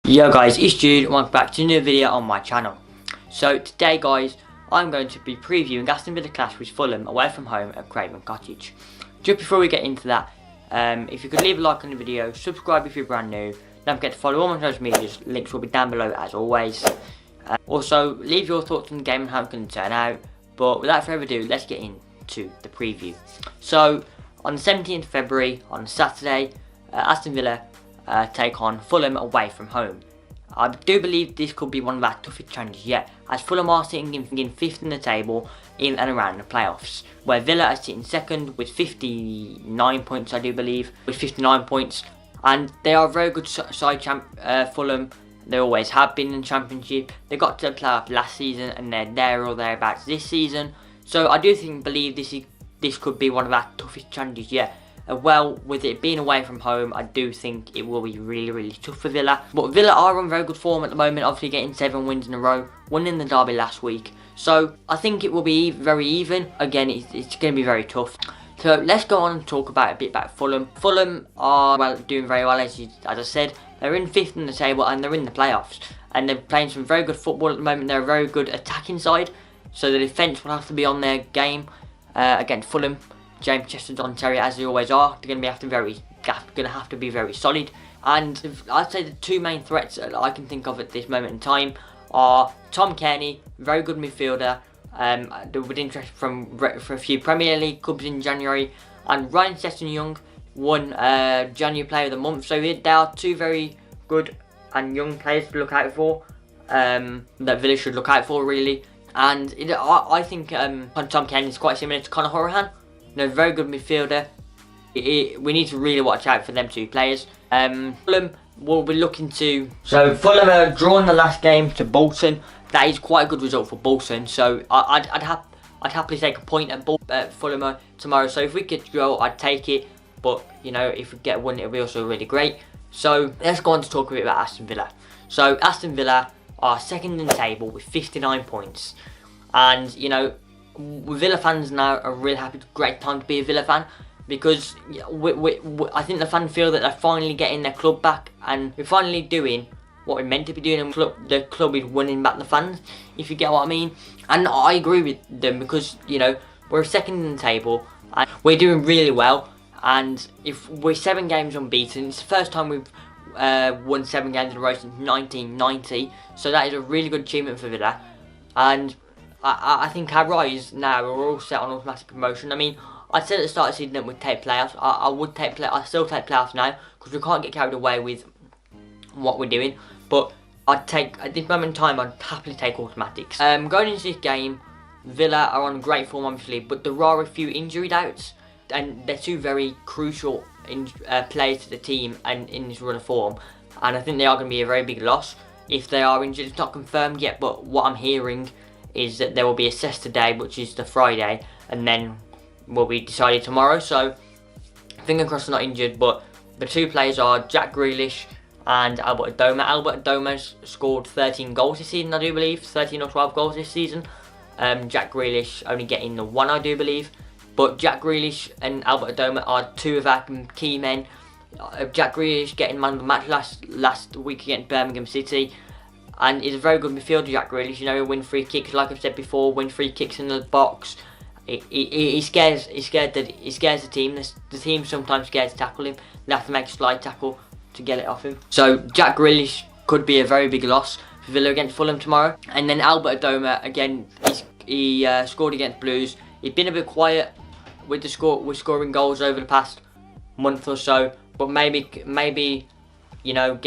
Yo guys, it's Jude and welcome back to a new video on my channel. So today guys, I'm going to be previewing Aston Villa clash with Fulham away from home at Craven Cottage. Just before we get into that, if you could leave a like on the video, subscribe if you're brand new, don't forget to follow all my social medias, links will be down below as always. Also, leave your thoughts on the game and how it's going to turn out, but without further ado, let's get into the preview. So, on the 17th of February, on Saturday, Aston Villa take on Fulham away from home. I do believe this could be one of our toughest challenges yet, as Fulham are sitting in 5th in the table in and around the playoffs, where Villa are sitting 2nd with 59 points, I do believe, with 59 points, and they are a very good side, Fulham. They always have been in the Championship. They got to the playoff last season and they're there or thereabouts this season, so I do believe this could be one of our toughest challenges yet. Well, with it being away from home, I do think it will be really tough for Villa. But Villa are on very good form at the moment, obviously getting 7 wins in a row, winning the derby last week. So I think it will be very even. Again, it's going to be very tough. So let's go on and talk a bit about Fulham. Fulham are doing very well, as I said. They're in 5th in the table and they're in the playoffs. And they're playing some very good football at the moment. They're a very good attacking side. So the defence will have to be on their game against Fulham. James Chester, Don Terry, as they always are, they're going to have to be very solid. And I'd say the two main threats that I can think of at this moment in time are Tom Kearney, very good midfielder, with interest for a few Premier League clubs in January, and Ryan Sessegnon won January Player of the Month. So they are two very good and young players to look out for, that Villa should look out for really. And I think Tom Kearney is quite similar to Conor Hourihane. They're a very good midfielder. We need to really watch out for them two players. Fulham will be looking to... So Fulham are drawing the last game to Bolton. That is quite a good result for Bolton. So I'd happily take a point at Fulham tomorrow. So if we could draw, I'd take it. But, you know, if we get one, it'll be also really great. So let's go on to talk a bit about Aston Villa. So Aston Villa are 2nd in the table with 59 points. And, you know, Villa fans now are really happy. Great time to be a Villa fan, because I think the fans feel that they're finally getting their club back, and we're finally doing what we're meant to be doing, and the club is winning back the fans, if you get what I mean. And I agree with them, because, you know, we're 2nd in the table and we're doing really well. And if we're 7 games unbeaten, it's the first time we've won 7 games in a row since 1990. So that is a really good achievement for Villa. And I think our rise now, we're all set on automatic promotion. I mean, I said at the start of the season that we'd take playoffs. I still take playoffs now, because we can't get carried away with what we're doing. But at this moment in time, I'd happily take automatics. Going into this game, Villa are on great form obviously, but there are a few injury doubts, and they're two very crucial players to the team and in this run of form. And I think they are going to be a very big loss if they are injured. It's not confirmed yet, but what I'm hearing is that there will be assessed today, which is the Friday, and then will be decided tomorrow. So fingers crossed they're not injured. But the two players are Jack Grealish and Albert Adoma. Albert Adoma's scored 13 goals this season, I do believe, 13 or 12 goals this season. Jack Grealish only getting the 1, I do believe. But Jack Grealish and Albert Adoma are two of our key men. Jack Grealish getting man of the match last week against Birmingham City. And he's a very good midfielder, Jack Grealish. You know, he'll win free kicks, like I've said before, win free kicks in the box. He scares the team. The team sometimes scared to tackle him. They have to make a slide tackle to get it off him. So Jack Grealish could be a very big loss for Villa against Fulham tomorrow. And then Albert Adoma, again, he scored against Blues. He's been a bit quiet with scoring goals over the past month or so, but maybe. You know,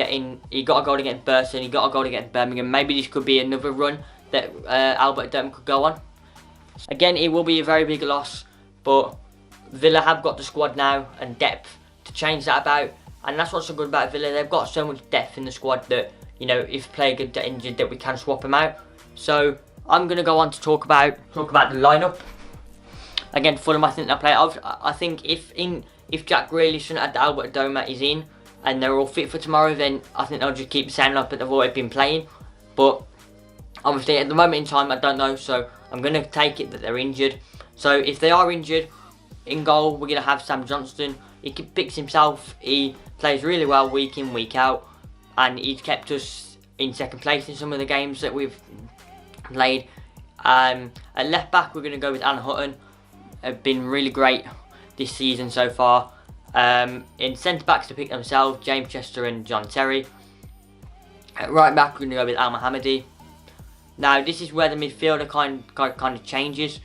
he got a goal against Burton, he got a goal against Birmingham. Maybe this could be another run that Albert Adoma could go on. Again, it will be a very big loss, but Villa have got the squad now and depth to change that about. And that's what's so good about Villa. They've got so much depth in the squad that, you know, if a player gets injured, that we can swap him out. So I'm going to go on to talk about the lineup. Again, Fulham, I think they'll play. I think if Jack Grealish and Albert Adoma is in, and they're all fit for tomorrow, then I think they'll just keep the same lineup that they've already been playing. But obviously at the moment in time, I don't know, so I'm going to take it that they're injured. So if they are injured, in goal we're going to have Sam Johnston. He picks himself, he plays really well week in, week out. and he's kept us in second place in some of the games that we've played. At left back, we're going to go with Alan Hutton. Have been really great this season so far. In centre backs to pick themselves, James Chester and John Terry. At right back, we're going to go with Al Mohammadi. Now, this is where the midfielder kind of changes.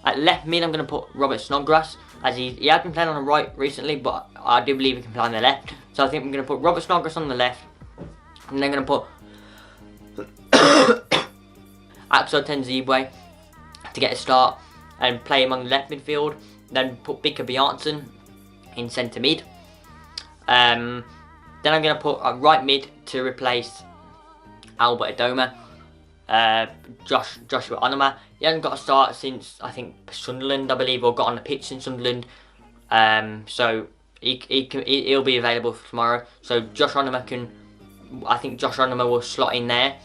At left mid, I'm going to put Robert Snodgrass, as he has been playing on the right recently, but I do believe he can play on the left. So I think I'm going to put Robert Snodgrass on the left, and then I'm going to put Axel Tenzibwe to get a start and play him on the left midfield. Then put Bika Bjarnason in centre mid. Then I'm going to put a right mid to replace Albert Adoma. Joshua Onoma. He hasn't got a start since, I think, Sunderland, I believe, or got on the pitch since Sunderland. So he'll be available for tomorrow. So Josh Onoma I think Josh Onoma will slot in there.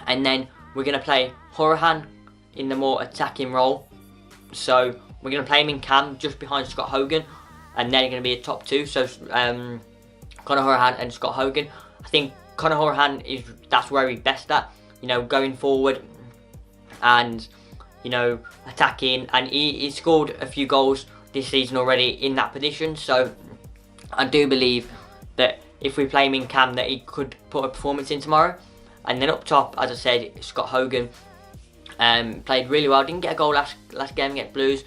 And then we're going to play Horahan in the more attacking role. So we're going to play him in cam just behind Scott Hogan, and they're going to be a top two. So Conor Horahan and Scott Hogan. I think Conor Horahan that's where he's best at. Going forward and, attacking. And he scored a few goals this season already in that position. So I do believe that if we play him in cam, that he could put a performance in tomorrow. And then up top, as I said, Scott Hogan played really well. Didn't get a goal last game against Blues,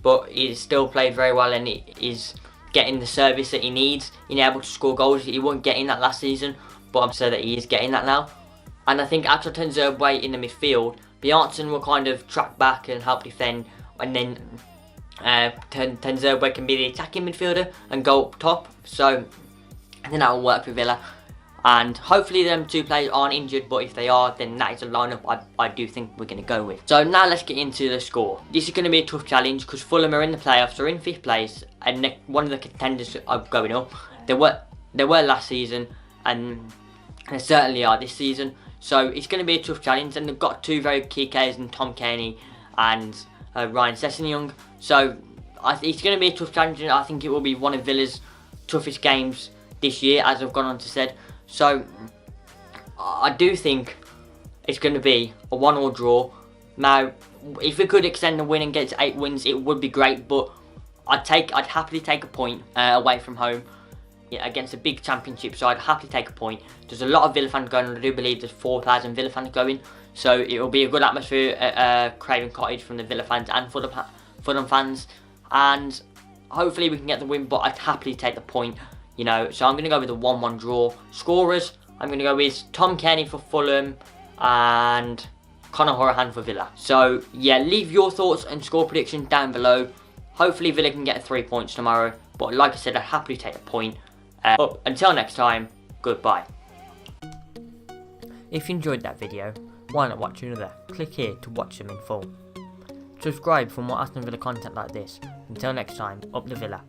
but he still played very well, and he is getting the service that he needs. He's able to score goals. He wasn't getting that last season, but I'm sure that he is getting that now. And I think Axel Tenzibwe in the midfield, Bjarnason will kind of track back and help defend, and then Tenzibwe can be the attacking midfielder and go up top. So I think that will work for Villa. And hopefully them two players aren't injured, but if they are, then that is a lineup I do think we're going to go with. So now let's get into the score. This is going to be a tough challenge because Fulham are in the playoffs, they're in 5th place, and they're one of the contenders are going up. They were last season, and they certainly are this season. So it's going to be a tough challenge, and they've got two very key players in Tom Cairney and Ryan Sessegnon. So it's going to be a tough challenge, and I think it will be one of Villa's toughest games this year, as I've gone on to said. So I do think it's going to be a 1-1 draw. Now, if we could extend the win and get to 8 wins, it would be great. But I'd happily take a point away from home against a big championship side. I'd happily take a point. There's a lot of Villa fans going, and I do believe there's 4,000 Villa fans going. So it will be a good atmosphere at Craven Cottage from the Villa fans and Fulham fans. And hopefully we can get the win. But I'd happily take the point. So I'm going to go with a 1-1 draw. Scorers, I'm going to go with Tom Cairney for Fulham and Conor Horahan for Villa. So yeah, leave your thoughts and score predictions down below. Hopefully Villa can get 3 points tomorrow. But like I said, I'd happily take a point. Until next time, goodbye. If you enjoyed that video, why not watch another? Click here to watch them in full. Subscribe for more Aston Villa content like this. Until next time, up the Villa.